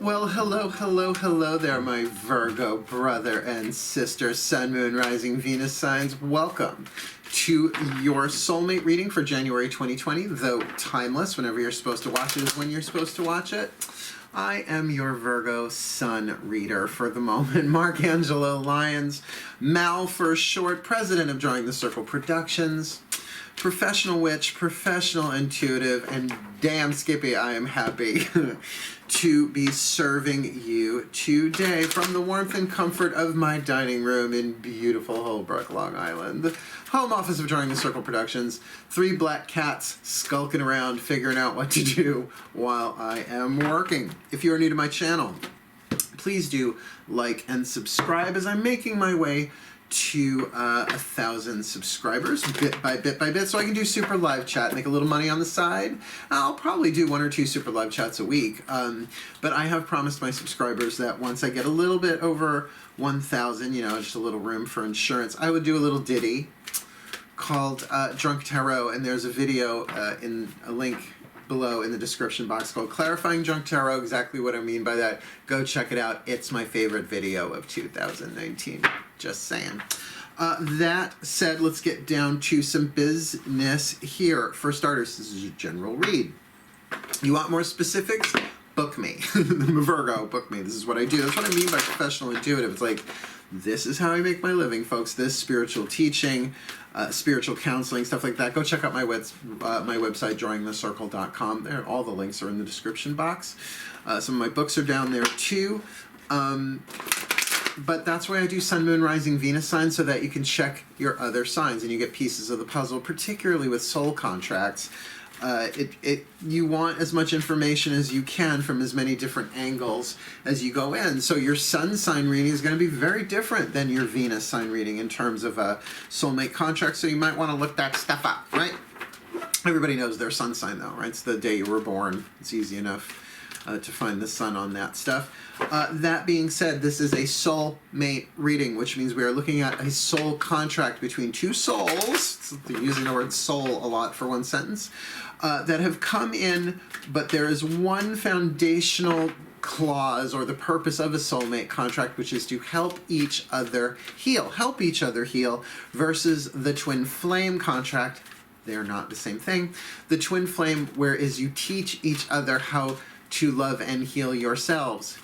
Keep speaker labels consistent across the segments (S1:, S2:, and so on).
S1: Well, hello there, my Virgo brother and sister, Sun, Moon, Rising, Venus signs. Welcome to your soulmate reading for January 2020, though timeless. Whenever you're supposed to watch it is when you're supposed to watch it. I am your Virgo Sun reader for the moment. Mark Angelo Lyons, Mal for short, president of Drawing the Circle Productions, professional witch, professional intuitive, and damn Skippy, I am happy to be serving you today from the warmth and comfort of my dining room in beautiful Holbrook, Long Island. Home office of Drawing the Circle Productions. 3 black cats skulking around figuring out what to do while I am working. If you are new to my channel, please do like and subscribe as I'm making my way to 1,000 subscribers bit by bit, so I can do super live chat, make a little money on the side. I'll probably do 1 or 2 super live chats a week, but I have promised my subscribers that once I get a little bit over 1,000, you know, just a little room for insurance, I would do a little ditty called Drunk Tarot, and there's a video in a link below in the description box called Clarifying Drunk Tarot, exactly what I mean by that. Go check it out. It's my favorite video of 2019. Just saying. That said, let's get down to some business here. For starters, this is a general read. You want more specifics? Book me. Virgo, book me. This is what I do. That's what I mean by professional intuitive. It's like, this is how I make my living, folks. This spiritual teaching, spiritual counseling, stuff like that. Go check out my website, drawingthecircle.com. There, all the links are in the description box. Some of my books are down there too. But that's why I do Sun, Moon, Rising, Venus signs, so that you can check your other signs and you get pieces of the puzzle, particularly with soul contracts. You want as much information as you can from as many different angles as you go in. So your Sun sign reading is going to be very different than your Venus sign reading in terms of a soulmate contract, so you might want to look that stuff up, right? Everybody knows their sun sign though, right? It's the day you were born. It's easy enough to find the sun on that stuff. That being said, this is a soulmate reading, which means we are looking at a soul contract between 2 souls. They're using the word soul a lot for one sentence. That have come in, but there is one foundational clause or the purpose of a soulmate contract, which is to help each other heal. Help each other heal versus the twin flame contract. They're not the same thing. The twin flame, whereas you teach each other how to love and heal yourselves,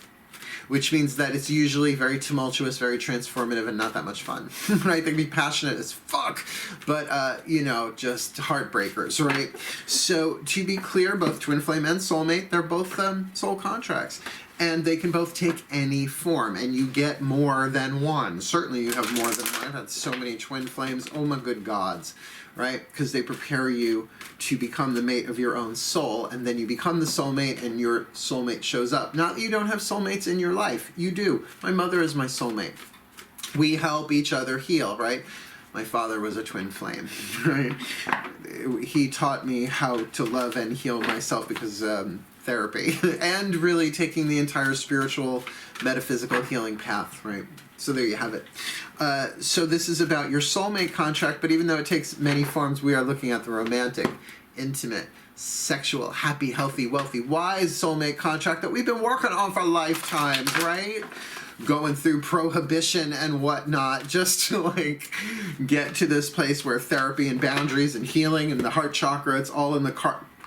S1: which means that it's usually very tumultuous, very transformative, and not that much fun, right? They can be passionate as fuck, but, you know, just heartbreakers, right? So, to be clear, both twin flame and soulmate, they're both soul contracts, and they can both take any form, and you get more than one. Certainly you have more than one. I've had so many twin flames, oh my good gods, right? Because they prepare you to become the mate of your own soul, and then you become the soulmate, and your soulmate shows up. Not that you don't have soulmates in your life. You do. My mother is my soulmate. We help each other heal, right? My father was a twin flame, right? He taught me how to love and heal myself because therapy, and really taking the entire spiritual, metaphysical healing path, right? So there you have it. So this is about your soulmate contract, but even though it takes many forms, we are looking at the romantic, intimate, sexual, happy, healthy, wealthy, wise soulmate contract that we've been working on for lifetimes, right? Going through prohibition and whatnot, just to like get to this place where therapy and boundaries and healing and the heart chakra, it's all in the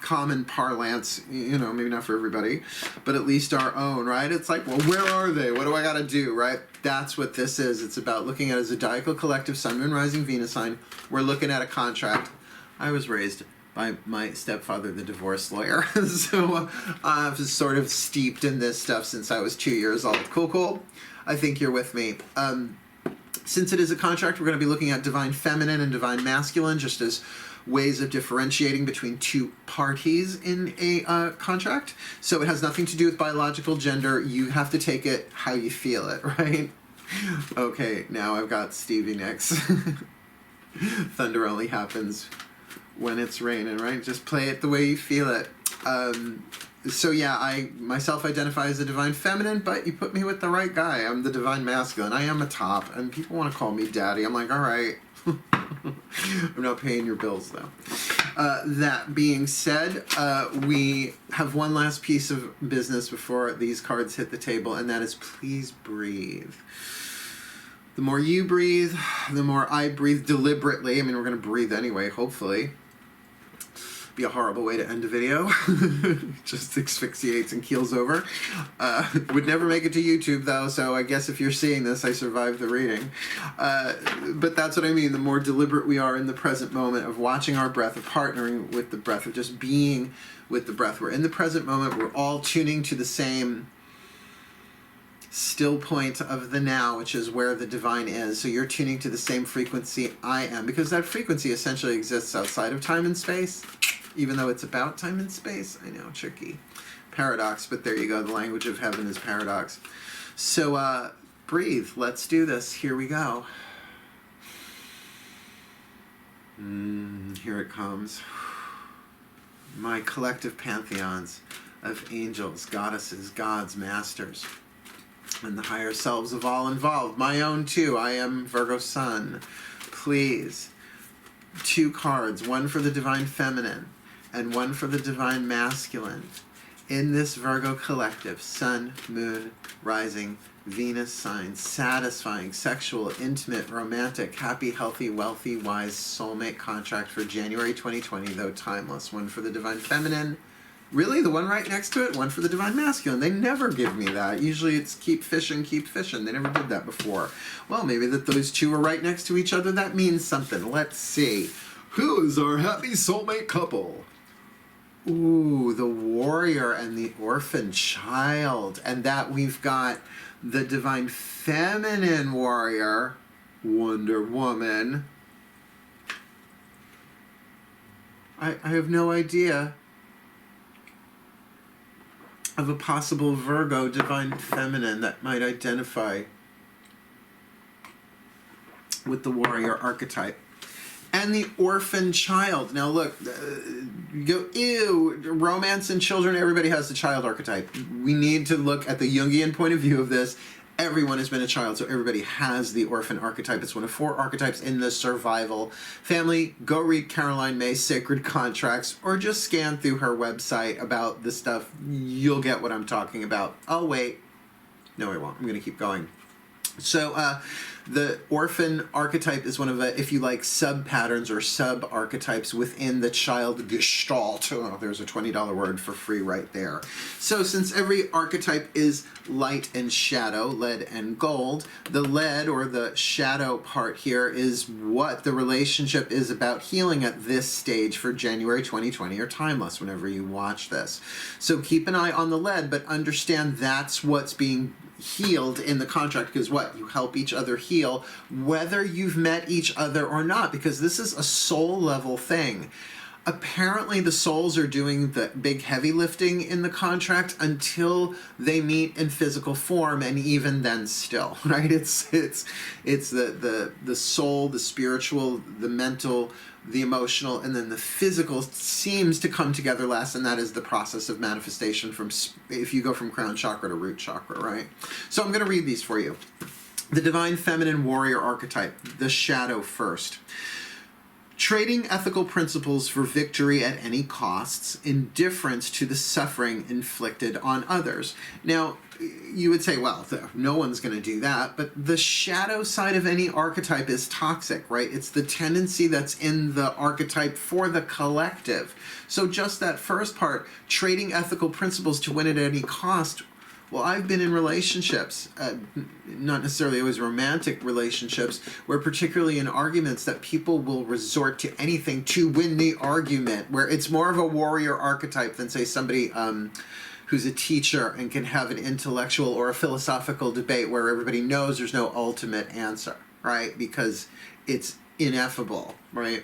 S1: common parlance, you know, maybe not for everybody, but at least our own, right? It's like, well, where are they? What do I got to do, right? That's what this is. It's about looking at a zodiacal collective, Sun, Moon, Rising, Venus sign. We're looking at a contract. I was raised by my stepfather, the divorce lawyer, so I've sort of steeped in this stuff since I was 2 years old. Cool? I think you're with me. Since it is a contract, we're going to be looking at divine feminine and divine masculine, just as ways of differentiating between 2 parties in a contract. So it has nothing to do with biological gender. You have to take it how you feel it, right? Okay, now I've got Stevie Nicks. Thunder only happens when it's raining, right? Just play it the way you feel it. So yeah, I myself identify as a divine feminine, but you put me with the right guy. I'm the divine masculine. I am a top, and people want to call me daddy. I'm like, all right. I'm not paying your bills, though. That being said, we have one last piece of business before these cards hit the table, and that is please breathe. The more you breathe, the more I breathe deliberately. I mean, we're going to breathe anyway, hopefully. Be a horrible way to end a video. Just asphyxiates and keels over. Would never make it to YouTube though, so I guess if you're seeing this, I survived the reading. But that's what I mean. The more deliberate we are in the present moment of watching our breath, of partnering with the breath, of just being with the breath. We're in the present moment. We're all tuning to the same still point of the now, which is where the divine is. So you're tuning to the same frequency I am, because that frequency essentially exists outside of time and space, even though it's about time and space. I know, tricky. Paradox, but there you go. The language of heaven is paradox. So breathe. Let's do this. Here we go. Here it comes. My collective pantheons of angels, goddesses, gods, masters, and the higher selves of all involved. My own too. I am Virgo Sun. Please. 2 cards, one for the divine feminine and one for the divine masculine. In this Virgo collective, Sun, Moon, Rising, Venus signs, satisfying, sexual, intimate, romantic, happy, healthy, wealthy, wise, soulmate contract for January 2020, though timeless. One for the divine feminine. Really? The one right next to it? One for the divine masculine. They never give me that. Usually it's keep fishing, keep fishing. They never did that before. Well, maybe that those two are right next to each other. That means something. Let's see. Who is our happy soulmate couple? Ooh, the warrior and the orphan child. And that we've got the divine feminine warrior, Wonder Woman. I have no idea of a possible Virgo divine feminine that might identify with the warrior archetype. And the orphan child. Now look, you go, ew, romance and children, everybody has the child archetype. We need to look at the Jungian point of view of this. Everyone has been a child, so everybody has the orphan archetype. It's one of 4 archetypes in the survival family. Go read Caroline May's Sacred Contracts, or just scan through her website about this stuff. You'll get what I'm talking about. I'll wait. No, I won't. I'm going to keep going. So the orphan archetype is one of the, if you like, sub-patterns or sub-archetypes within the child gestalt. Oh, there's a $20 word for free right there. So since every archetype is light and shadow, lead and gold, the lead or the shadow part here is what the relationship is about healing at this stage for January 2020 or timeless whenever you watch this. So keep an eye on the lead, but understand that's what's being healed in the contract, because what? You help each other heal, whether you've met each other or not, because this is a soul level thing. Apparently the souls are doing the big heavy lifting in the contract until they meet in physical form, and even then still, right? It's the soul, the spiritual, the mental, the emotional, and then the physical seems to come together last, and that is the process of manifestation from, if you go from crown chakra to root chakra, right? So I'm going to read these for you. The divine feminine warrior archetype, the shadow first. Trading ethical principles for victory at any costs, indifference to the suffering inflicted on others. Now, you would say, well, no one's going to do that, but the shadow side of any archetype is toxic, right? It's the tendency that's in the archetype for the collective. So just that first part, trading ethical principles to win at any cost. Well, I've been in relationships, not necessarily always romantic relationships, where particularly in arguments that people will resort to anything to win the argument, where it's more of a warrior archetype than, say, somebody who's a teacher and can have an intellectual or a philosophical debate where everybody knows there's no ultimate answer, right? Because it's ineffable, right?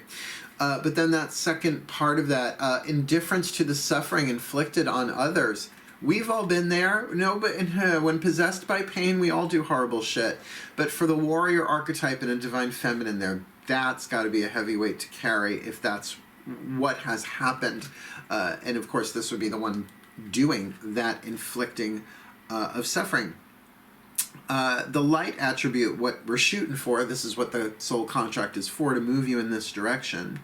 S1: But then that second part of that, indifference to the suffering inflicted on others. We've all been there. No, but when possessed by pain, we all do horrible shit. But for the warrior archetype and a divine feminine there, that's got to be a heavy weight to carry if that's what has happened. And of course, this would be the one doing that inflicting of suffering. The light attribute, what we're shooting for, this is what the soul contract is for, to move you in this direction.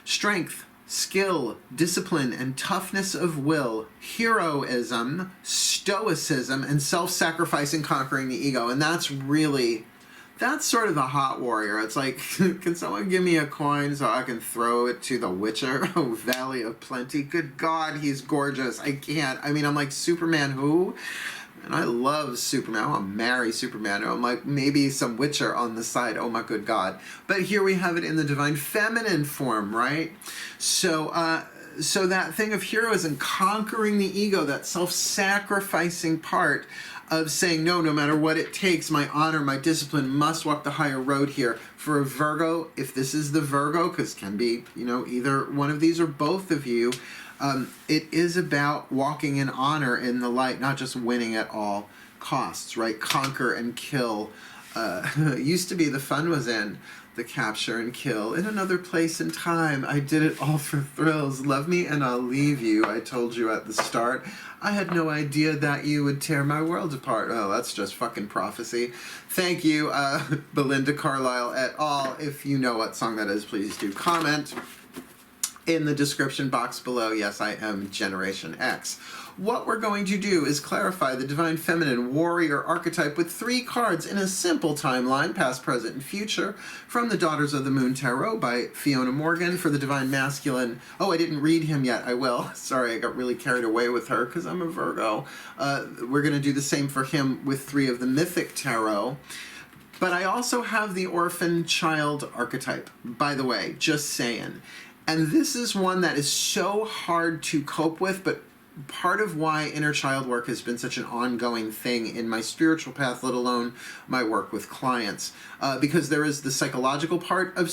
S1: Strength, skill, discipline, and toughness of will, heroism, stoicism, and self-sacrifice in conquering the ego. And that's sort of the hot warrior. It's like, can someone give me a coin so I can throw it to the Witcher? Oh, Valley of Plenty. Good God, he's gorgeous. I can't. I mean, I'm like, Superman who? And I love Superman. I want to marry Superman. I'm like, maybe some Witcher on the side. Oh my good God. But here we have it in the divine feminine form, right? So that thing of heroism, conquering the ego, that self-sacrificing part of saying, no matter what it takes, my honor, my discipline must walk the higher road here. For a Virgo, if this is the Virgo, because can be, either one of these or both of you, it is about walking in honor in the light, not just winning at all costs, right? Conquer and kill. Used to be the fun was in the capture and kill. In another place and time, I did it all for thrills. Love me and I'll leave you, I told you at the start. I had no idea that you would tear my world apart. Oh, that's just fucking prophecy. Thank you, Belinda Carlisle et al. If you know what song that is, please do comment in the description box below. Yes, I am Generation X. What we're going to do is clarify the Divine Feminine Warrior archetype with 3 cards in a simple timeline, past, present, and future, from the Daughters of the Moon Tarot by Fiona Morgan. For the Divine Masculine, oh, I didn't read him yet. I will. Sorry, I got really carried away with her because I'm a Virgo. We're going to do the same for him with 3 of the Mythic Tarot. But I also have the Orphan Child archetype, by the way, just saying. And this is one that is so hard to cope with, but part of why inner child work has been such an ongoing thing in my spiritual path, let alone my work with clients, because there is the psychological part of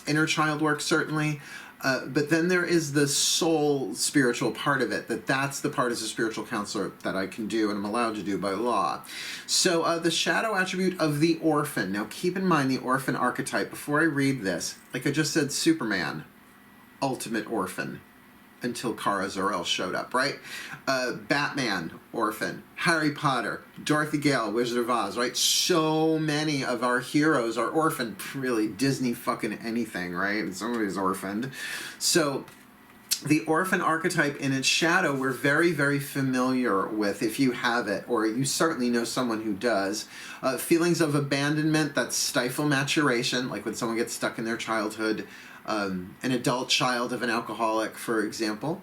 S1: inner child work, certainly, but then there is the soul spiritual part of it, that's the part as a spiritual counselor that I can do and I'm allowed to do by law. So the shadow attribute of the orphan. Now keep in mind the orphan archetype. Before I read this, like I just said, Superman, ultimate orphan, until Kara Zor-El showed up, right? Batman, orphan. Harry Potter, Dorothy Gale, Wizard of Oz, right? So many of our heroes are orphaned. Really, Disney fucking anything, right? Somebody's orphaned. So the orphan archetype in its shadow we're very, very familiar with if you have it, or you certainly know someone who does. Feelings of abandonment that stifle maturation, like when someone gets stuck in their childhood, an adult child of an alcoholic, for example.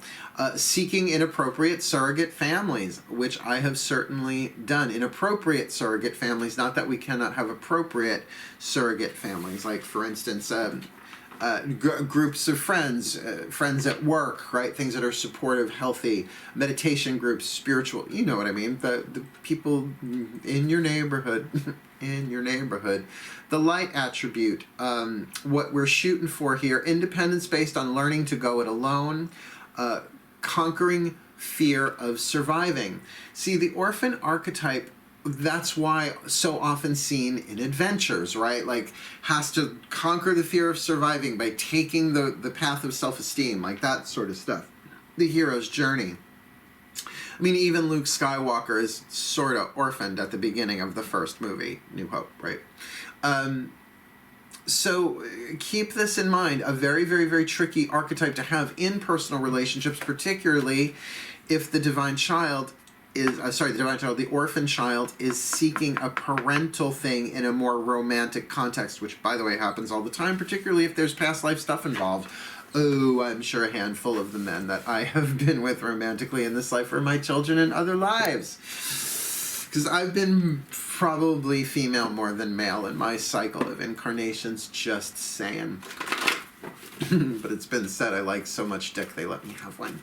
S1: Seeking inappropriate surrogate families, which I have certainly done. Inappropriate surrogate families, not that we cannot have appropriate surrogate families, like, for instance, groups of friends, friends at work, right? Things that are supportive, healthy, meditation groups, spiritual, you know what I mean? The people in your neighborhood, The light attribute, what we're shooting for here, independence based on learning to go it alone, conquering fear of surviving. See, the orphan archetype, that's why so often seen in adventures, right? Like, has to conquer the fear of surviving by taking the path of self-esteem, like that sort of stuff. The hero's journey. I mean, even Luke Skywalker is sort of orphaned at the beginning of the first movie, New Hope, right? So keep this in mind. A very, very, very tricky archetype to have in personal relationships, particularly if the divine child is, the orphan child is seeking a parental thing in a more romantic context, which, by the way, happens all the time, particularly if there's past life stuff involved. Oh, I'm sure a handful of the men that I have been with romantically in this life are my children in other lives. Because I've been probably female more than male in my cycle of incarnations, just saying. But it's been said I like so much dick they let me have one.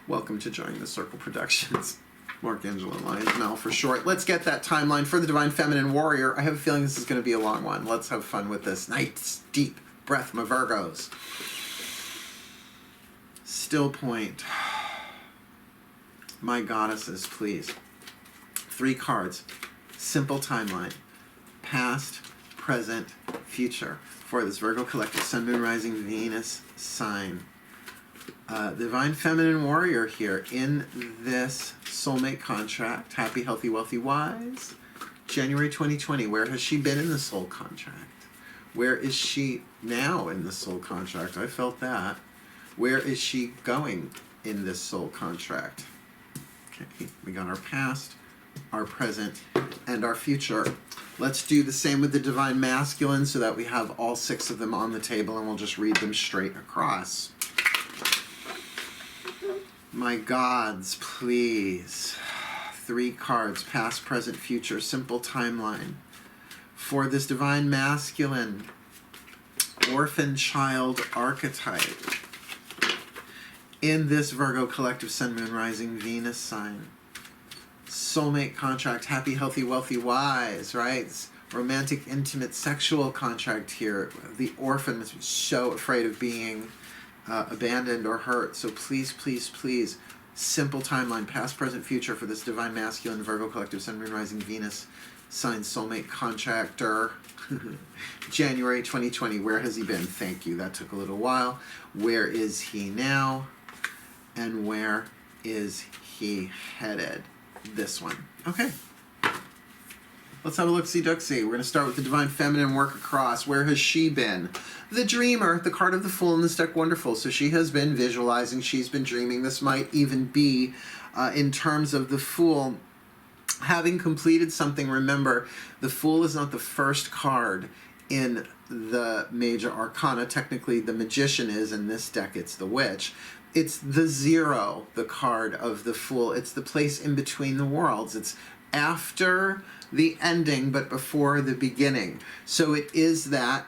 S1: Welcome to Joining the Circle Productions. Mark, Angela, Lyons, Mel for short. Let's get that timeline for the Divine Feminine Warrior. I have a feeling this is going to be a long one. Let's have fun with this. Nice, deep breath, my Virgos. Still point. My goddesses, please. 3 cards. Simple timeline. Past, present, future. For this Virgo collective Sun, Moon, Rising, Venus sign. Divine Feminine Warrior here in this soulmate contract. Happy, healthy, wealthy, wise. January 2020. Where has she been in the soul contract? Where is she now in the soul contract? I felt that. Where is she going in this soul contract? Okay, we got our past, our present, and our future. Let's do the same with the Divine Masculine so that we have all 6 of them on the table, and we'll just read them straight across. My gods, please. 3 cards, past, present, future, simple timeline. For this Divine Masculine, Orphan Child archetype, in this Virgo collective Sun, Moon, Rising, Venus sign. Soulmate contract, happy, healthy, wealthy, wise, right? Romantic, intimate, sexual contract here. The orphan is so afraid of being abandoned or hurt. So please, please, please, simple timeline, past, present, future for this Divine Masculine, Virgo collective Sun, Moon, Rising, Venus sign, Soulmate contractor. January 2020, where has he been? Thank you, that took a little while. Where is he now? And where is he headed? This one. Okay. Let's have a look-see-duck-see. We're going to start with the Divine Feminine, work across. Where has she been? The Dreamer, the card of the Fool in this deck, wonderful. So she has been visualizing, she's been dreaming. This might even be, in terms of the Fool, having completed something. Remember, the Fool is not the first card in the major arcana. Technically, the Magician is. In this deck, it's the Witch. It's the 0, the card of the Fool. It's the place in between the worlds. It's after the ending, but before the beginning. So it is that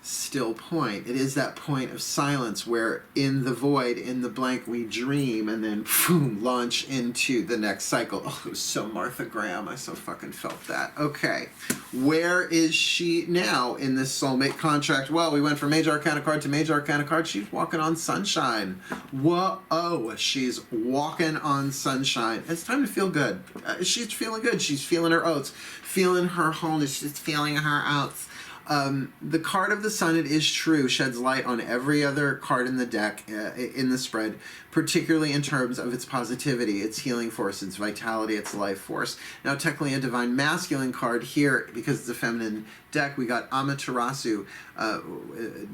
S1: still point. It is that point of silence where in the void, in the blank, we dream and then boom, launch into the next cycle. Oh, it was so Martha Graham. I so fucking felt that. Okay. Where is she now in this soulmate contract? Well, we went from major arcana card to major arcana card. She's walking on sunshine. Whoa, she's walking on sunshine. It's time to feel good. She's feeling good. She's feeling her oats, feeling her wholeness. She's feeling her oats. The card of the Sun, it is true, sheds light on every other card in the deck, in the spread, particularly in terms of its positivity, its healing force, its vitality, its life force. Now, technically a Divine Masculine card here, because it's a feminine deck, we got Amaterasu,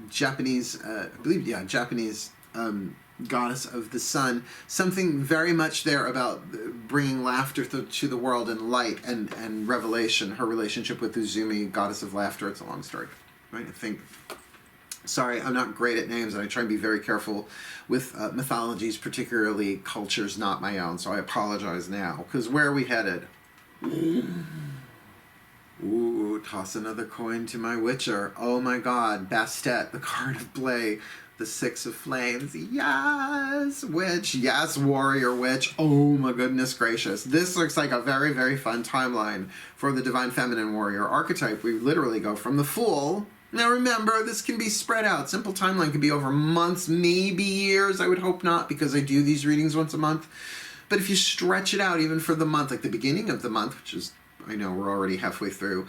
S1: Japanese, I believe, yeah, Japanese goddess of the sun. Something very much there about bringing laughter to the world and light and revelation. Her relationship with Uzumi, goddess of laughter. It's a long story, right? I think. Sorry, I'm not great at names, and I try and be very careful with mythologies, particularly cultures not my own. So I apologize now. Because where are we headed? Ooh, toss another coin to my Witcher. Oh my God, Bastet, the card of Blay. The 6 of Flames. Yes, Witch. Yes, Warrior Witch. Oh my goodness gracious. This looks like a very, very fun timeline for the Divine Feminine Warrior archetype. We literally go from the Fool. Now remember, this can be spread out. Simple timeline can be over months, maybe years. I would hope not, because I do these readings once a month. But if you stretch it out even for the month, like the beginning of the month, which is, I know we're already halfway through,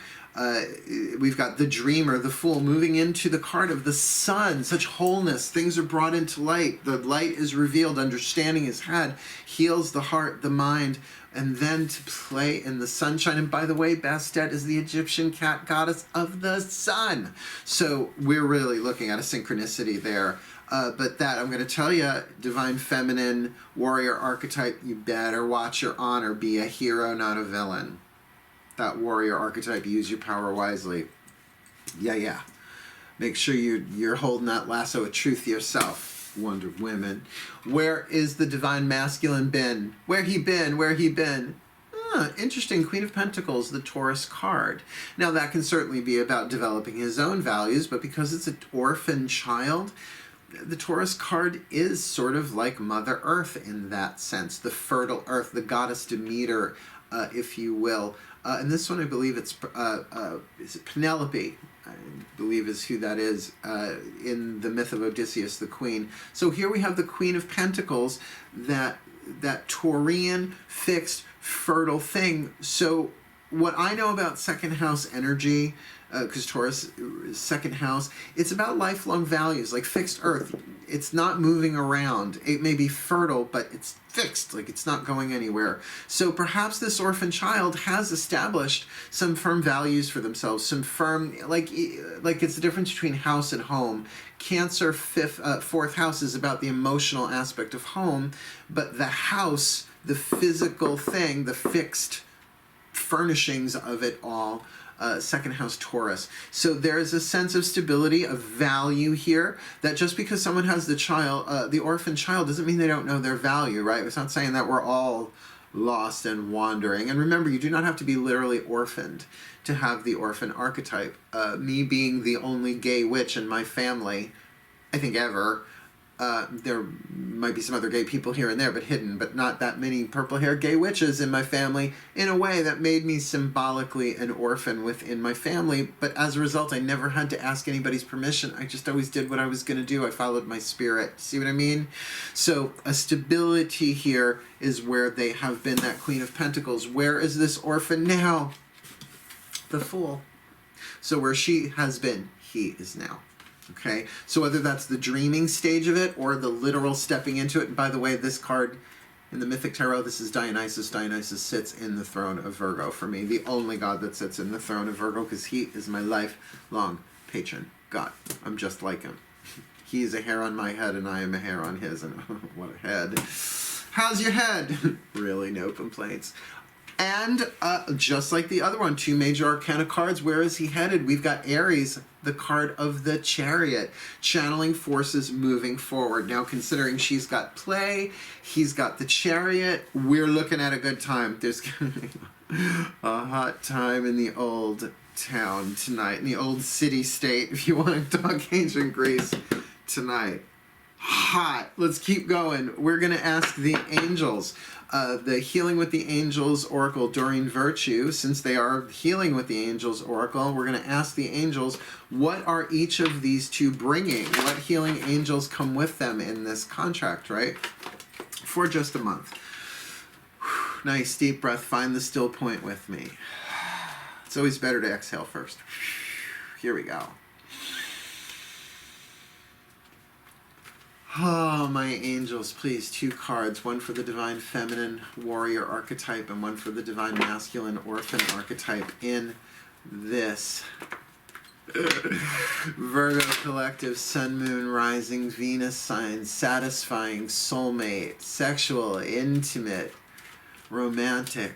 S1: we've got the Dreamer, the Fool, moving into the card of the Sun. Such wholeness. Things are brought into light. The light is revealed. Understanding is had. Heals the heart, the mind, and then to play in the sunshine. And by the way, Bastet is the Egyptian cat goddess of the sun. So we're really looking at a synchronicity there. But that, I'm going to tell you, Divine Feminine Warrior archetype, you better watch your honor. Be a hero, not a villain. That warrior archetype, use your power wisely. Yeah. Make sure you're holding that lasso of truth yourself, Wonder Women. Where is the Divine Masculine been? Where he been? Interesting. Queen of Pentacles, the Taurus card. Now, that can certainly be about developing his own values, but because it's an orphan child, the Taurus card is sort of like Mother Earth in that sense. The fertile earth, the goddess Demeter, if you will. And this one, I believe it's is it Penelope, I believe is who that is, in the myth of Odysseus, the queen. So here we have the Queen of Pentacles, that Taurian, fixed, fertile thing. So what I know about second house energy, because Taurus is second house, it's about lifelong values, like fixed earth. It's not moving around. It may be fertile, but it's fixed, like it's not going anywhere. So perhaps this orphan child has established some firm values for themselves, some firm, like it's the difference between house and home. Cancer, fourth house is about the emotional aspect of home, but the house, the physical thing, the fixed furnishings of it all, second house Taurus. So there is a sense of stability, of value here, that just because someone has the child, the orphan child, doesn't mean they don't know their value, right? It's not saying that we're all lost and wandering. And remember, you do not have to be literally orphaned to have the orphan archetype. Me being the only gay witch in my family, I think ever, there might be some other gay people here and there, but hidden, but not that many purple-haired gay witches in my family, in a way that made me symbolically an orphan within my family. But as a result, I never had to ask anybody's permission. I just always did what I was going to do. I followed my spirit. See what I mean? So a stability here is where they have been, that Queen of Pentacles. Where is this orphan now? The Fool. So where she has been, he is now. Okay, so whether that's the dreaming stage of it or the literal stepping into it. And by the way, this card in the Mythic Tarot, this is Dionysus. Dionysus sits in the throne of Virgo for me, the only god that sits in the throne of Virgo, because he is my lifelong patron god. I'm just like him. He is a hair on my head and I am a hair on his, and what a head. How's your head? Really, no complaints. And just like the other one, 2 major arcana cards, where is he headed? We've got Aries, the card of the Chariot, channeling forces moving forward. Now, considering she's got play, he's got the Chariot, we're looking at a good time. There's going to be a hot time in the old town tonight, in the old city-state, if you want to talk ancient Greece tonight. Hot. Let's keep going. We're going to ask the angels. The Healing with the Angels Oracle, Doreen Virtue, since they are healing with the Angels Oracle, we're going to ask the angels, what are each of these two bringing? What healing angels come with them in this contract, right? For just a month. Nice deep breath. Find the still point with me. It's always better to exhale first. Here we go. Oh, my angels, please, 2 cards. One for the Divine Feminine Warrior archetype and one for the Divine Masculine Orphan archetype in this Virgo collective, Sun, Moon, Rising, Venus sign, satisfying, soulmate, sexual, intimate, romantic,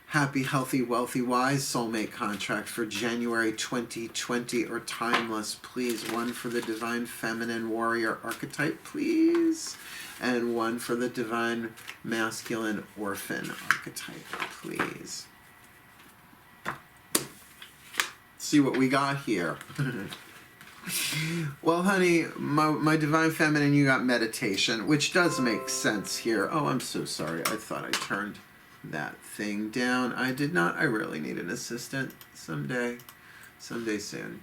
S1: happy, healthy, wealthy, wise soulmate contract for January 2020 or timeless, please. One for the Divine Feminine Warrior archetype, please. And one for the Divine Masculine Orphan archetype, please. See what we got here. Well, honey, my Divine Feminine, you got meditation, which does make sense here. Oh, I'm so sorry. I thought I turned that thing down. I did not. I really need an assistant someday soon.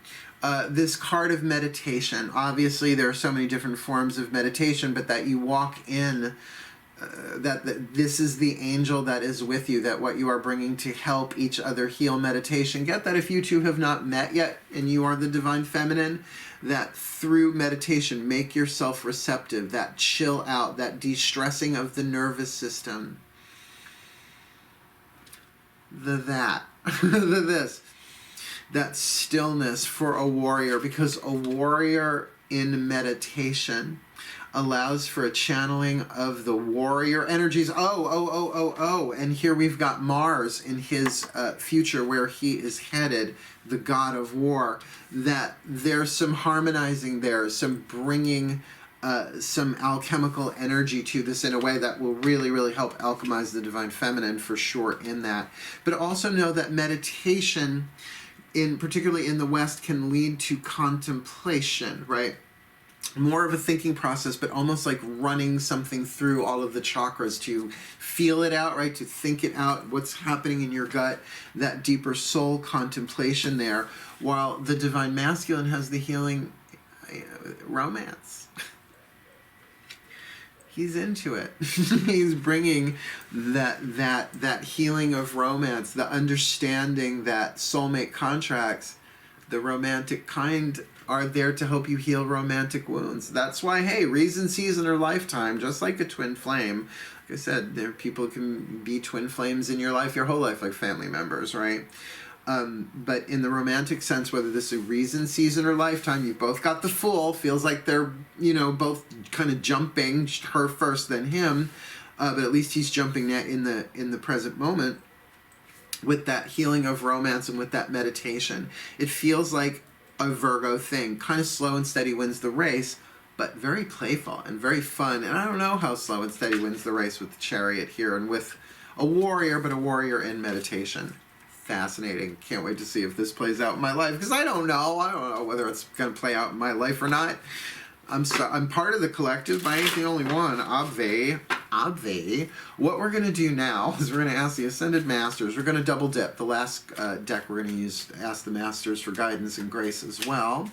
S1: This card of meditation, obviously there are so many different forms of meditation, but that you walk in, that this is the angel that is with you, that what you are bringing to help each other heal meditation. Get that if you two have not met yet and you are the Divine Feminine, that through meditation make yourself receptive, that chill out, that de-stressing of the nervous system. That stillness for a warrior, because a warrior in meditation allows for a channeling of the warrior energies. And here we've got Mars in his future, where he is headed, the god of war, that there's some harmonizing there, some bringing some alchemical energy to this in a way that will really, really help alchemize the Divine Feminine for sure in that. But also know that meditation, particularly in the West, can lead to contemplation, right? More of a thinking process, but almost like running something through all of the chakras to feel it out, right? To think it out, what's happening in your gut, that deeper soul contemplation there, while the Divine Masculine has the healing romance. he's into it. He's bringing that healing of romance, the understanding that soulmate contracts, the romantic kind, are there to help you heal romantic wounds. That's why, hey, reason, season, or lifetime, just like a twin flame. Like I said, there people can be twin flames in your life, your whole life, like family members, right? But in the romantic sense, whether this is a reason, season, or lifetime, you've both got the Fool. Feels like they're, both kind of jumping, her first, then him. But at least he's jumping in the present moment with that healing of romance and with that meditation. It feels like a Virgo thing. Kind of slow and steady wins the race, but very playful and very fun. And I don't know how slow and steady wins the race with the Chariot here and with a warrior, but a warrior in meditation. Fascinating. Can't wait to see if this plays out in my life, because I don't know whether it's going to play out in my life or not. I'm part of the collective, but I ain't the only one. Obvi. What we're going to do now is we're going to ask the Ascended Masters. We're going to double dip. The last deck we're going to use to ask the Masters for guidance and grace as well.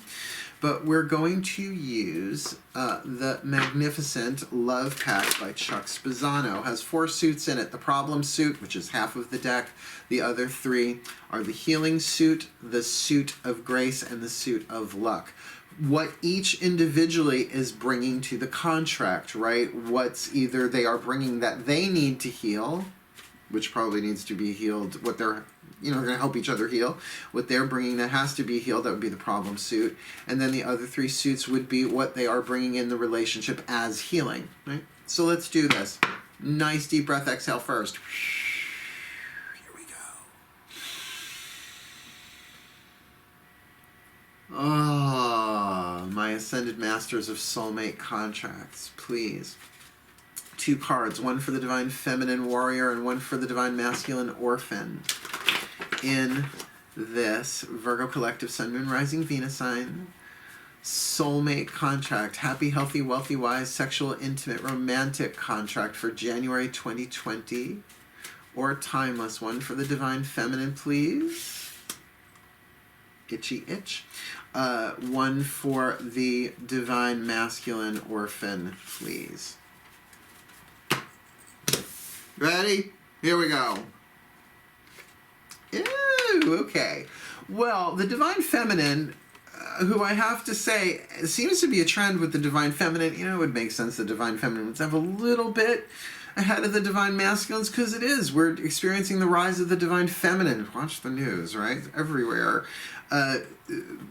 S1: But we're going to use the Magnificent Love Pack by Chuck Spezzano. Has 4 suits in it. The Problem suit, which is half of the deck. The other 3 are the Healing suit, the Suit of Grace, and the Suit of Luck. What each individually is bringing to the contract, right? What's either they are bringing that they need to heal, which probably needs to be healed, what they're, they're going to help each other heal. What they're bringing that has to be healed, that would be the Problem suit. And then the other 3 suits would be what they are bringing in the relationship as healing, right? So let's do this. Nice deep breath, exhale first. Oh, my Ascended Masters of Soulmate contracts, please. 2 cards, one for the Divine Feminine Warrior and one for the Divine Masculine Orphan. In this Virgo Collective Sun, Moon, Rising, Venus sign, Soulmate contract, happy, healthy, wealthy, wise, sexual, intimate, romantic contract for January 2020. Or timeless, one for the Divine Feminine, please. Itchy itch. One for the Divine Masculine Orphan, please. Ready? Here we go. Ew, okay. Well, the Divine Feminine, who I have to say, seems to be a trend with the Divine Feminine. It would make sense the Divine Feminine would have a little bit ahead of the Divine Masculines, because it is. We're experiencing the rise of the Divine Feminine. Watch the news, right? Everywhere.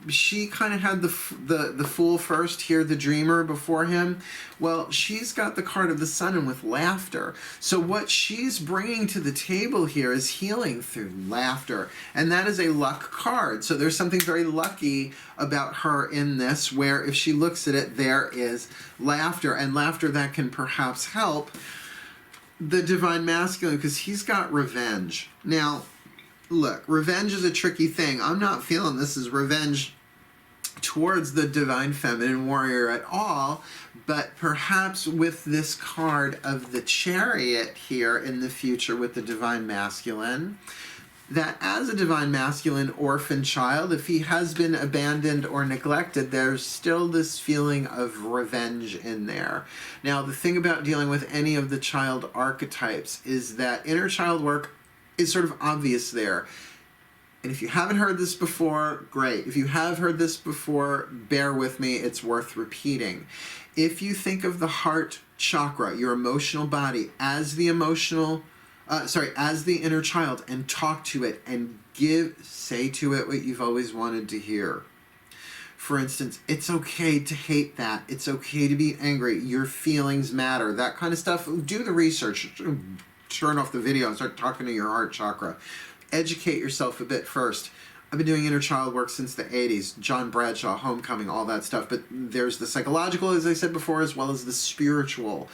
S1: She kind of had the Fool first here, the Dreamer before him. Well, she's got the card of the Sun and with laughter. So what she's bringing to the table here is healing through laughter. And that is a luck card. So there's something very lucky about her in this, where if she looks at it, there is laughter. And laughter that can perhaps help the Divine Masculine, because he's got revenge. Now, look, revenge is a tricky thing. I'm not feeling this is revenge towards the Divine Feminine Warrior at all, but perhaps with this card of the Chariot here in the future with the Divine Masculine, that as a Divine Masculine orphan child, if he has been abandoned or neglected, there's still this feeling of revenge in there. Now, the thing about dealing with any of the child archetypes is that inner child work is sort of obvious there. And if you haven't heard this before, great. If you have heard this before, bear with me, it's worth repeating. If you think of the heart chakra, your emotional body, as the as the inner child, and talk to it and say to it what you've always wanted to hear. For instance, it's okay to hate that. It's okay to be angry. Your feelings matter. That kind of stuff. Do the research. Turn off the video and start talking to your heart chakra. Educate yourself a bit first. I've been doing inner child work since the 80s. John Bradshaw, Homecoming, all that stuff. But there's the psychological, as I said before, as well as the spiritual.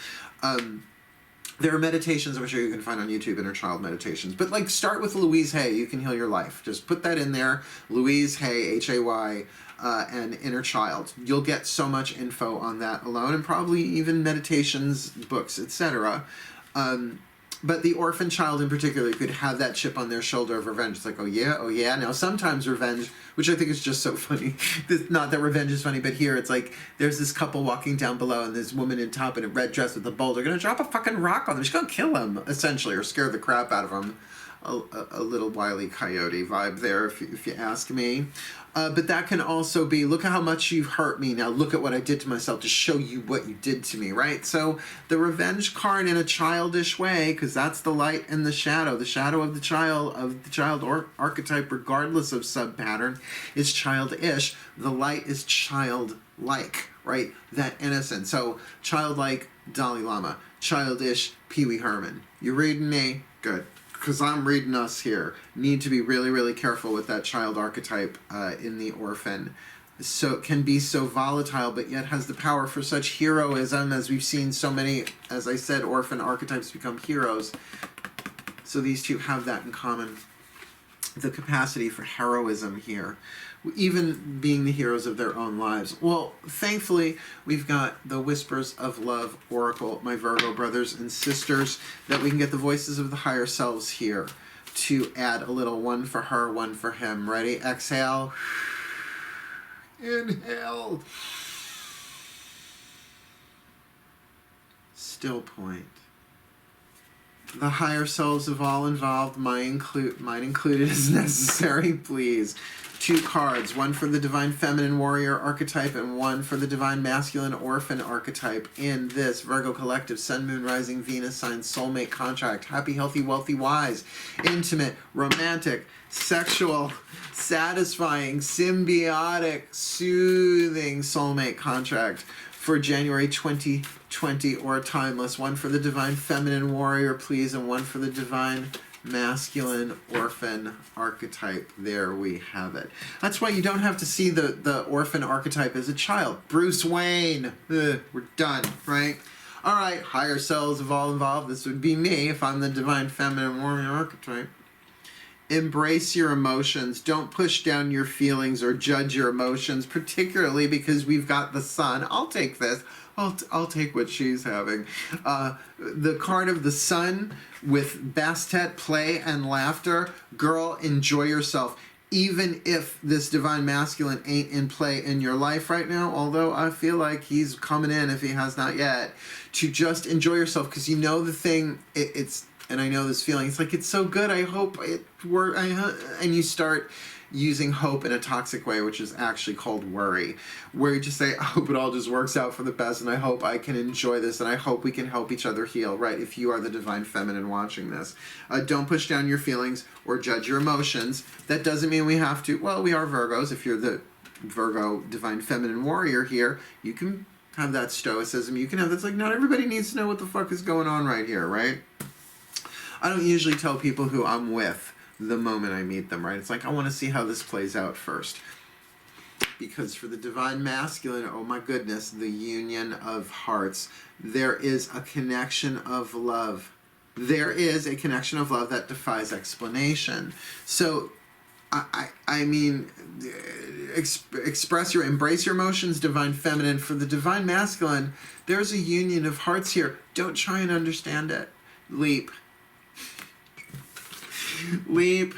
S1: There are meditations I'm sure you can find on YouTube, inner child meditations. But start with Louise Hay. You can heal your life. Just put that in there. Louise Hay, H-A-Y, and inner child. You'll get so much info on that alone, and probably even meditations, books, etc. But the orphan child in particular could have that chip on their shoulder of revenge. It's like, oh yeah, oh yeah. Now sometimes revenge, which I think is just so funny. Not that revenge is funny, but here it's like there's this couple walking down below and this woman in top in a red dress with a boulder gonna drop a fucking rock on them. She's gonna kill him, essentially, or scare the crap out of him. A little Wile E. Coyote vibe there, if you ask me. But that can also be, look at how much you've hurt me. Now look at what I did to myself to show you what you did to me, right? So the revenge card in a childish way, because that's the light and the shadow. The shadow of the child archetype, regardless of sub-pattern, is childish. The light is childlike, right? That innocent. So childlike, Dalai Lama. Childish, Pee Wee Herman. You reading me? Good. Because I'm reading us here, need to be really, really careful with that child archetype in the orphan. So it can be so volatile, but yet has the power for such heroism, as we've seen so many, as I said, orphan archetypes become heroes. So these two have that in common. The capacity for heroism here, even being the heroes of their own lives. Well, thankfully, we've got the Whispers of Love Oracle, my Virgo brothers and sisters, that we can get the voices of the higher selves here to add a little one for her, one for him. Ready? Exhale. Inhale. Still point. The higher selves of all involved might include it as necessary, please. 2 cards, one for the Divine Feminine Warrior archetype and one for the Divine Masculine Orphan archetype in this Virgo Collective Sun, Moon, Rising, Venus sign soulmate contract. Happy, healthy, wealthy, wise, intimate, romantic, sexual, satisfying, symbiotic, soothing soulmate contract for January 2020 or timeless. One for the Divine Feminine Warrior, please, and one for the Divine Masculine Orphan archetype. There we have it. That's why you don't have to see the orphan archetype as a child. Bruce Wayne. We're done, right? All right, higher selves of all involved. This would be me if I'm the Divine Feminine Warrior archetype. Embrace your emotions. Don't push down your feelings or judge your emotions, particularly because we've got the sun. I'll take this. I'll take what she's having. The card of the sun with Bastet, play and laughter. Girl, enjoy yourself. Even if this Divine Masculine ain't in play in your life right now, although I feel like he's coming in if he has not yet, to just enjoy yourself, because you know the thing, it's, and I know this feeling, it's like, it's so good, I hope it works, and you start using hope in a toxic way, which is actually called worry, where you just say, I hope it all just works out for the best, and I hope I can enjoy this, and I hope we can help each other heal, right? If you are the Divine Feminine watching this. Don't push down your feelings or judge your emotions. That doesn't mean we have to, well, we are Virgos. If you're the Virgo Divine Feminine Warrior here, you can have that stoicism. You can have, that's like, not everybody needs to know what the fuck is going on right here, right? I don't usually tell people who I'm with the moment I meet them, right? It's like, I want to see how this plays out first. Because for the Divine Masculine, oh my goodness, the union of hearts, there is a connection of love. There is a connection of love that defies explanation. So, I mean, embrace your emotions, Divine Feminine. For the Divine Masculine, there's a union of hearts here. Don't try and understand it. Leap. Leap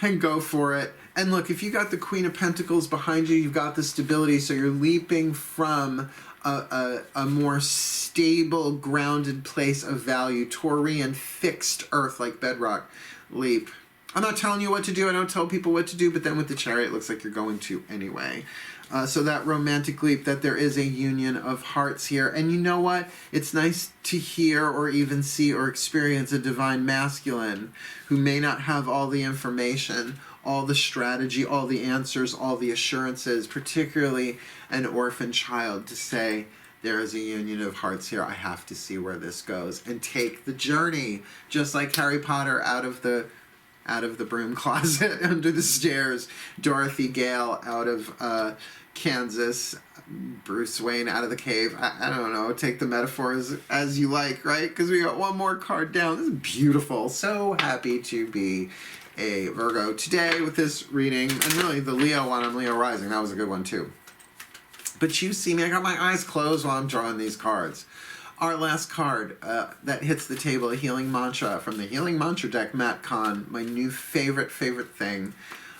S1: and go for it. And look, if you got the Queen of Pentacles behind you, you've got the stability, so you're leaping from a more stable, grounded place of value, Taurian, fixed earth like bedrock. Leap. I'm not telling you what to do, I don't tell people what to do, but then with the Chariot, it looks like you're going to anyway. So that romantic leap, that there is a union of hearts here. And you know what? It's nice to hear or even see or experience a Divine Masculine who may not have all the information, all the strategy, all the answers, all the assurances, particularly an orphan child, to say, there is a union of hearts here. I have to see where this goes. And take the journey, just like Harry Potter out of the broom closet under the stairs, Dorothy Gale out of Kansas, Bruce Wayne out of the cave. I don't know, take the metaphors as you like, right? Because we got one more card down. This is beautiful. So happy to be a Virgo today with this reading. And really the Leo one on Leo Rising, that was a good one too. But you see me, I got my eyes closed while I'm drawing these cards. Our last card that hits the table, a healing mantra from the Healing Mantra deck, Matt Kahn, my new favorite thing.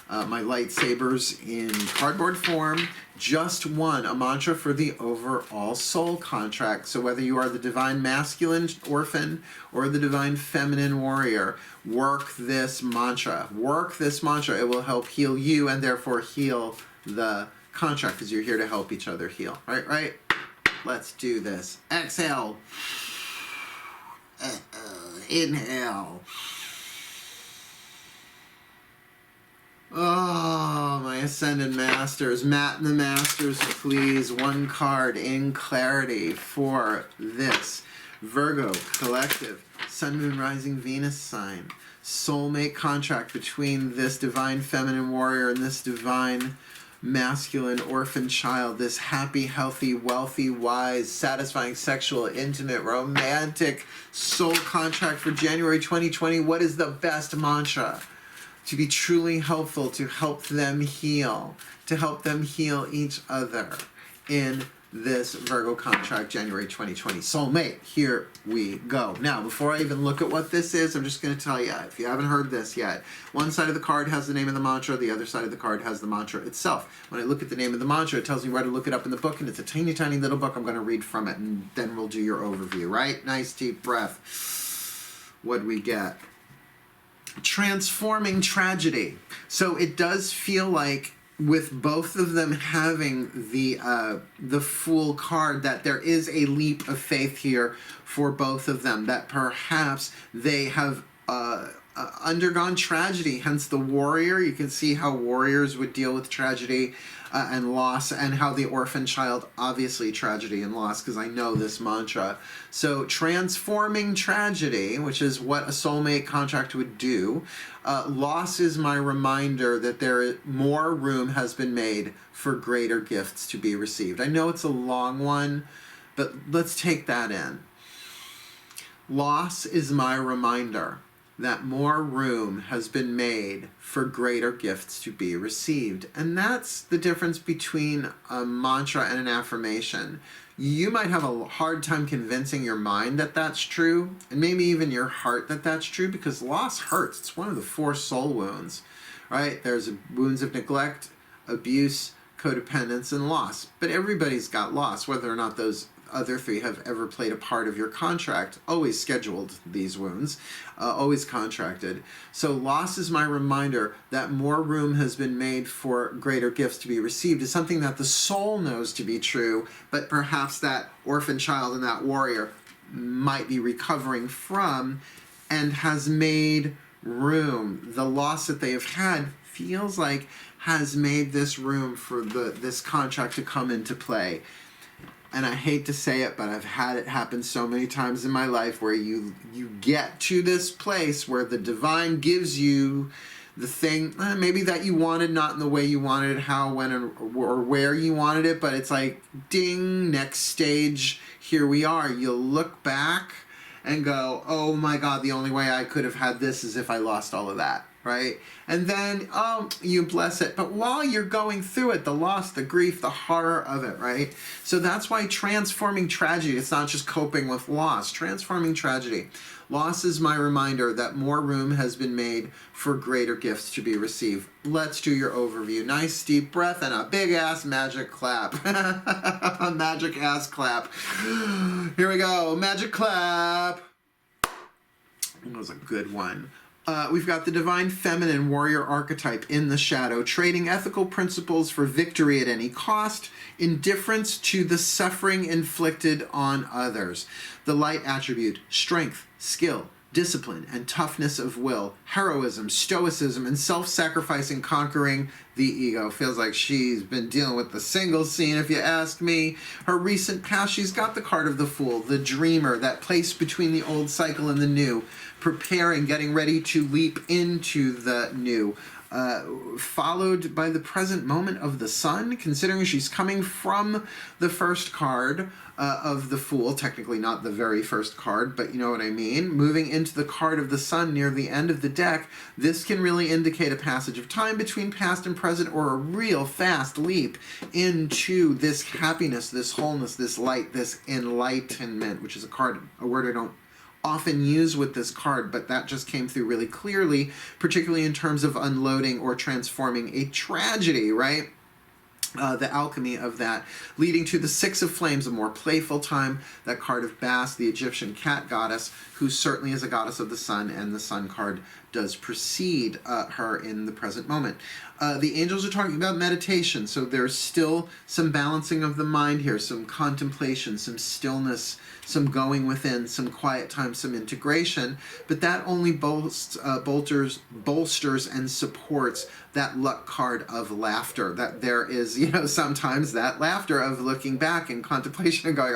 S1: My lightsabers in cardboard form. Just one, a mantra for the overall soul contract. So whether you are the divine masculine orphan or the divine feminine warrior, work this mantra. Work this mantra. It will help heal you and therefore heal the contract, because you're here to help each other heal. Right? Let's do this. Exhale. Inhale. Oh, my Ascended Masters. Matt and the Masters, please. One card in clarity for this. Virgo, collective, Sun, Moon, Rising, Venus sign. Soulmate contract between this divine feminine warrior and this divine masculine orphan child. This happy, healthy, wealthy, wise, satisfying, sexual, intimate, romantic soul contract for January 2020. What is the best mantra to be truly helpful, to help them heal each other in this Virgo contract, January 2020. Soulmate, here we go. Now, before I even look at what this is, I'm just going to tell you, if you haven't heard this yet, one side of the card has the name of the mantra, the other side of the card has the mantra itself. When I look at the name of the mantra, it tells me where to look it up in the book, and it's a teeny, tiny little book. I'm going to read from it, and then we'll do your overview, right? Nice deep breath. What do we get? Transforming tragedy. So it does feel like, with both of them having the Fool card, that there is a leap of faith here for both of them, that perhaps they have undergone tragedy, hence the warrior. You can see how warriors would deal with tragedy and loss, and how the orphan child, obviously tragedy and loss, because I know this mantra. So transforming tragedy, which is what a soulmate contract would do. Loss is my reminder that more room has been made for greater gifts to be received. I know it's a long one, but let's take that in. Loss is my reminder that more room has been made for greater gifts to be received. And that's the difference between a mantra and an affirmation. You might have a hard time convincing your mind that that's true, and maybe even your heart that that's true, because loss hurts. It's one of the 4 soul wounds, right? There's wounds of neglect, abuse, codependence, and loss. But everybody's got loss, whether or not those other 3 have ever played a part of your contract. Always scheduled, these wounds, always contracted. So loss is my reminder that more room has been made for greater gifts to be received. Is something that the soul knows to be true, but perhaps that orphan child and that warrior might be recovering from, and has made room. The loss that they have had feels like has made this room for this contract to come into play. And I hate to say it, but I've had it happen so many times in my life, where you get to this place where the divine gives you the thing, maybe that you wanted, not in the way you wanted it, how, when, or where you wanted it, but it's like, ding, next stage, here we are. You'll look back and go, oh my God, the only way I could have had this is if I lost all of that. Right? And then, you bless it. But while you're going through it, the loss, the grief, the horror of it, right? So that's why transforming tragedy, it's not just coping with loss. Transforming tragedy. Loss is my reminder that more room has been made for greater gifts to be received. Let's do your overview. Nice deep breath and a big ass magic clap. A magic ass clap. Here we go. Magic clap. That was a good one. We've got the divine feminine warrior archetype in the shadow, trading ethical principles for victory at any cost, indifference to the suffering inflicted on others. The light attribute, strength, skill, discipline, and toughness of will, heroism, stoicism, and self-sacrificing, conquering the ego. Feels like she's been dealing with the single scene, if you ask me. Her recent past, she's got the card of the Fool, the dreamer, that place between the old cycle and the new, preparing, getting ready to leap into the new. followed by the present moment of the Sun, considering she's coming from the first card of the Fool, technically not the very first card, but you know what I mean, moving into the card of the Sun near the end of the deck. This can really indicate a passage of time between past and present, or a real fast leap into this happiness, this wholeness, this light, this enlightenment, which is a word I don't often use with this card, but that just came through really clearly, particularly in terms of unloading or transforming a tragedy, right? The alchemy of that, leading to the Six of Flames, a more playful time, that card of Bast, the Egyptian cat goddess, who certainly is a goddess of the sun, and the Sun card does precede her in the present moment. The angels are talking about meditation, so there's still some balancing of the mind here, some contemplation, some stillness, some going within, some quiet time, some integration, but that only bolsters and supports that luck card of laughter, that there is, sometimes that laughter of looking back in contemplation and going,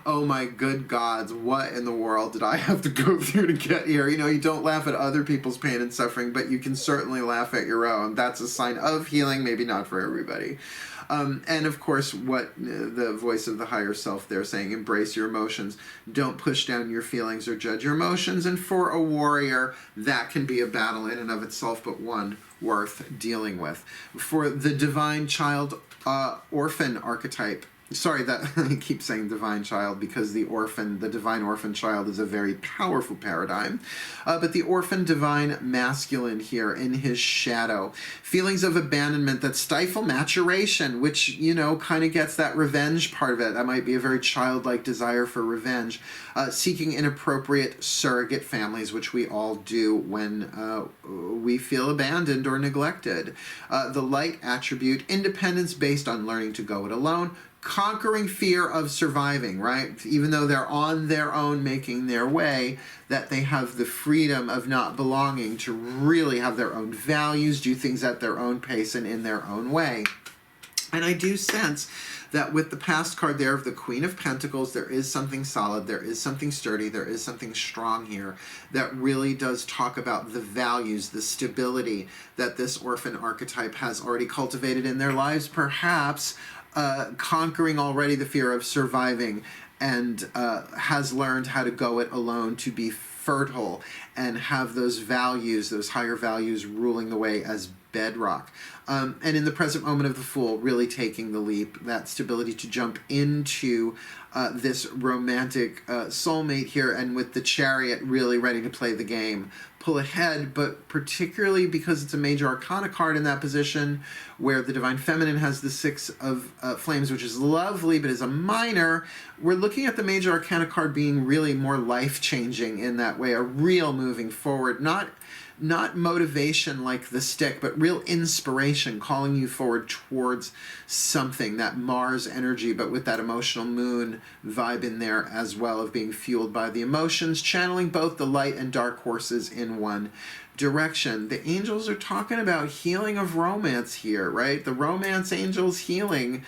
S1: oh my good gods, what in the world did I have to go through to get here? You don't laugh at other people's pain and suffering, but you can certainly laugh at your own. That's a sign of healing, maybe not for everybody. And of course, what the voice of the higher self there saying, embrace your emotions, don't push down your feelings or judge your emotions. And for a warrior, that can be a battle in and of itself, but one worth dealing with. For the divine child orphan archetype, sorry that I keep saying divine child, because the divine orphan child is a very powerful paradigm. But the orphan divine masculine here in his shadow. Feelings of abandonment that stifle maturation, which, kind of gets that revenge part of it. That might be a very childlike desire for revenge. Seeking inappropriate surrogate families, which we all do when we feel abandoned or neglected. The light attribute, independence based on learning to go it alone. Conquering fear of surviving, right? Even though they're on their own making their way, that they have the freedom of not belonging to really have their own values, do things at their own pace and in their own way. And I do sense that with the past card there of the Queen of Pentacles, there is something solid, there is something sturdy, there is something strong here that really does talk about the values, the stability that this orphan archetype has already cultivated in their lives, perhaps conquering already the fear of surviving, and has learned how to go it alone, to be fertile and have those values, those higher values, ruling the way as bedrock. And in the present moment of the Fool, really taking the leap, that stability to jump into this romantic soulmate here, and with the Chariot really ready to play the game, pull ahead, but particularly because it's a major arcana card in that position, where the Divine Feminine has the Six of Flames, which is lovely, but is a minor. We're looking at the major arcana card being really more life-changing in that way, a real moving forward, not motivation like the stick, but real inspiration, calling you forward towards something, that Mars energy, but with that emotional moon vibe in there as well, of being fueled by the emotions, channeling both the light and dark horses in one direction. The angels are talking about healing of romance here, right? The romance angels healing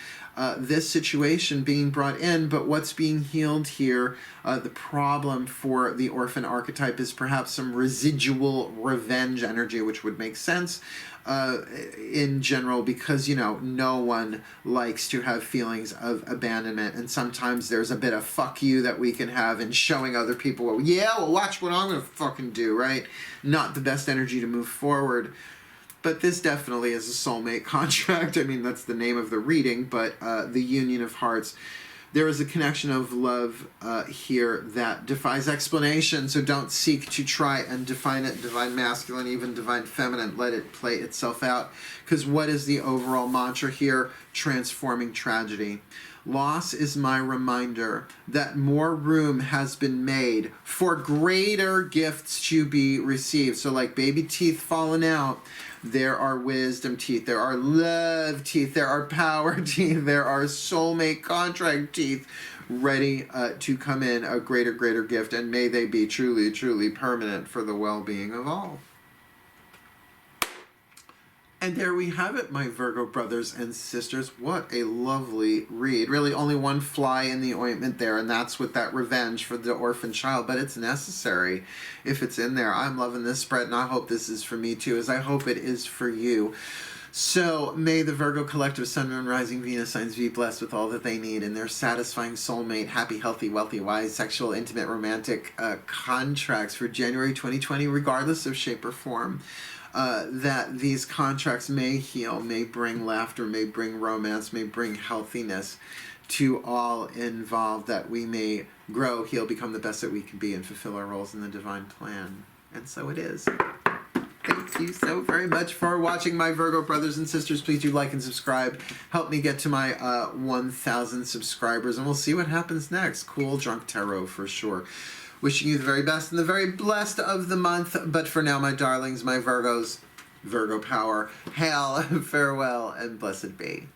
S1: this situation being brought in, but what's being healed here, the problem for the orphan archetype is perhaps some residual revenge energy, which would make sense in general, because, no one likes to have feelings of abandonment, and sometimes there's a bit of fuck you that we can have in showing other people, well, watch what I'm gonna fucking do, right? Not the best energy to move forward. But this definitely is a soulmate contract. I mean, that's the name of the reading, but the union of hearts. There is a connection of love here that defies explanation, so don't seek to try and define it, divine masculine, even divine feminine. Let it play itself out, because what is the overall mantra here? Transforming tragedy. Loss is my reminder that more room has been made for greater gifts to be received. So like baby teeth falling out, there are wisdom teeth, there are love teeth, there are power teeth, there are soulmate contract teeth ready to come in, a greater gift, and may they be truly permanent for the well-being of all. And there we have it, my Virgo brothers and sisters. What a lovely read. Really only one fly in the ointment there, and that's with that revenge for the orphan child, but it's necessary if it's in there. I'm loving this spread, and I hope this is for me too, as I hope it is for you. So may the Virgo collective Sun, Moon, Rising, Venus signs be blessed with all that they need in their satisfying soulmate, happy, healthy, wealthy, wise, sexual, intimate, romantic contracts for January 2020, regardless of shape or form. That these contracts may heal, may bring laughter, may bring romance, may bring healthiness to all involved, that we may grow, heal, become the best that we can be, and fulfill our roles in the divine plan. And so it is. Thank you so very much for watching, my Virgo brothers and sisters. Please do like and subscribe. Help me get to my 1,000 subscribers, and we'll see what happens next. Cool Drunk Tarot for sure. Wishing you the very best and the very blessed of the month. But for now, my darlings, my Virgos, Virgo power, hail, farewell, and blessed be.